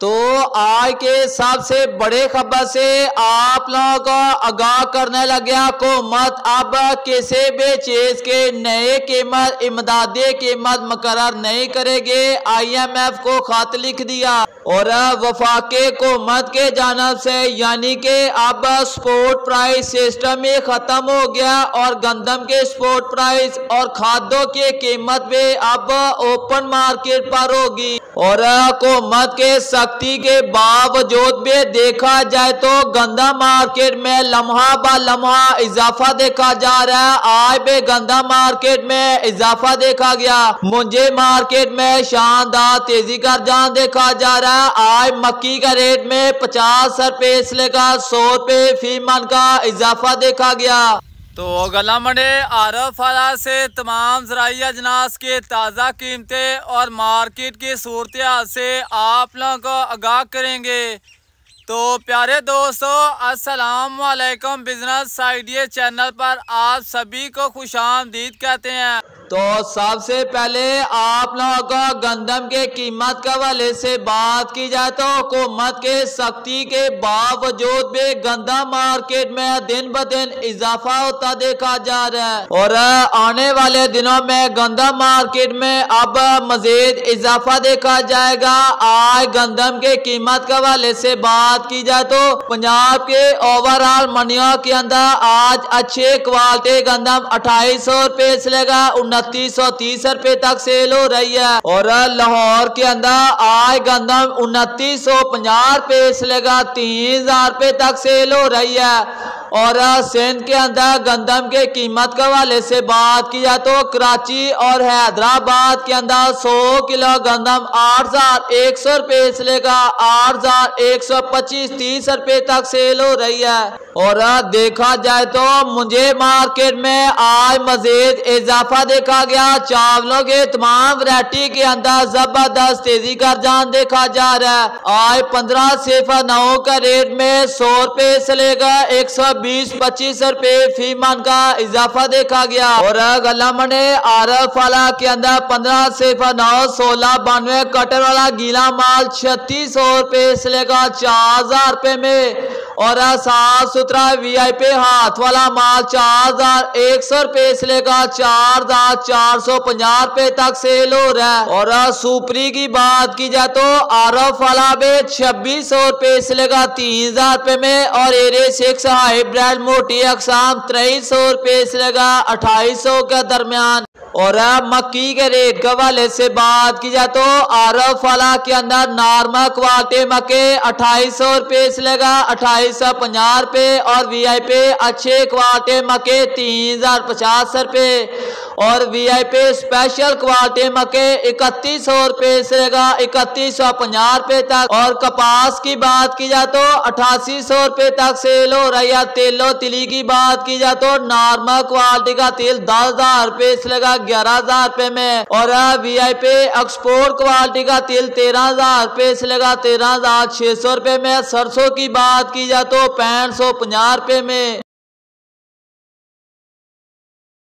तो आज के सबसे बड़े खबर से आप लोगों को आगाह करने लगे हुकूमत अब किसी भी चीज के नए कीमत इमदादी कीमत मुकर्रर नहीं करेगी। IMF को खत लिख दिया और वफाकी हुकूमत के जानब से यानी कि अब स्पॉट प्राइस सिस्टम ही खत्म हो गया और गंदम के स्पॉट प्राइस और खादों की कीमत भी अब ओपन मार्केट पर होगी। और हुकूमत के सख्ती के बावजूद भी देखा जाए तो गंदा मार्केट में लम्हा ब लम्हा इजाफा देखा जा रहा है। आज भी गंदा मार्केट में इजाफा देखा गया। मुंजे मार्केट में शानदार तेजी का रुझान देखा जा रहा है। आज मक्की का रेट में 50 रुपए से लेकर 100 रुपए फी मन का इजाफा देखा गया। तो गला मंडे आरफ फला से तमाम ज़राई अजनास के ताज़ा कीमतें और मार्केट की सूरत हाल से आप लोगों को आगाह करेंगे। तो प्यारे दोस्तों, अस्सलाम वालेकुम। बिजनेस आइडिया चैनल पर आप सभी को खुशामदीद कहते हैं। तो सबसे पहले आप लोगों को गंदम के कीमत के हवाले से बात की जाए तो हुकूमत के सख्ती के बावजूद भी गंदम मार्केट में दिन ब दिन इजाफा होता देखा जा रहा है और आने वाले दिनों में गंदम मार्केट में अब मजीद इजाफा देखा जाएगा। आज गंदम के कीमत के हवाले से बात की जाए तो पंजाब के ओवरऑल मंडियों के अंदर आज अच्छे क्वालिटी गंदम 2800 रुपए से लेगा 2930 रुपए तक सेल हो रही है और लाहौर के अंदर आज गंदम 2950 रुपए से लेगा 3000 रुपए तक सेल हो रही है। और सिंध के अंदर गंदम के कीमत के हवाले से बात की जाए तो कराची और हैदराबाद के अंदर 100 किलो गंदम 8100 रुपए से लेकर 8125-30 रुपए तक सेल हो रही है। और देखा जाए तो मुझे मार्केट में आज मजीद इजाफा देखा गया। चावलों के तमाम वैरायटी के अंदर जबरदस्त तेजी का रुझान देखा जा रहा है। आज 1509 का रेट में 100 रुपए से लेकर 120-25 रुपए फी मन का इजाफा देखा गया। और गला मंडे आरफ फला के अंदर 1509 1692 कटर वाला गीला माल 3600 रुपए से लेकर 4000 रुपए में और साफ सुथरा VIP हाथ वाला माल 4100 रुपए से लेकर 4450 रुपए तक सेल हो रहा है। और सुपरी की बात की जाए तो आरफ वाला में 2600 रुपए से लेकर 3000 रुपए में और एरे 6 हाई ब्रांड मोटी अकसाम 2300 रुपए से लेकर 2800 के दरमियान। और मक्की के रेट के हवाले से बात की जाए तो आरफ वाला के अंदर नॉर्मल क्वालिटी मक्के 2800 रुपए से लेगा 2850 रुपए और VIP अच्छे क्वालिटी मक्के 3050 रुपए और VIP स्पेशल क्वालिटी मक्के 3100 रुपए से लेगा 3150 रुपए तक। और कपास की बात की जाए तो 8800 रुपए तक सेल हो रही है। तेलो तिली की बात की जाए तो नॉर्मल क्वालिटी का तेल 10,000 रुपए से लेगा 11,000 रुपए में और VIP एक्सपोर्ट क्वालिटी का तेल 13,000 रुपए से लेगा 13,600 रुपए में। सरसों की बात की जाए तो 6550 रुपए में।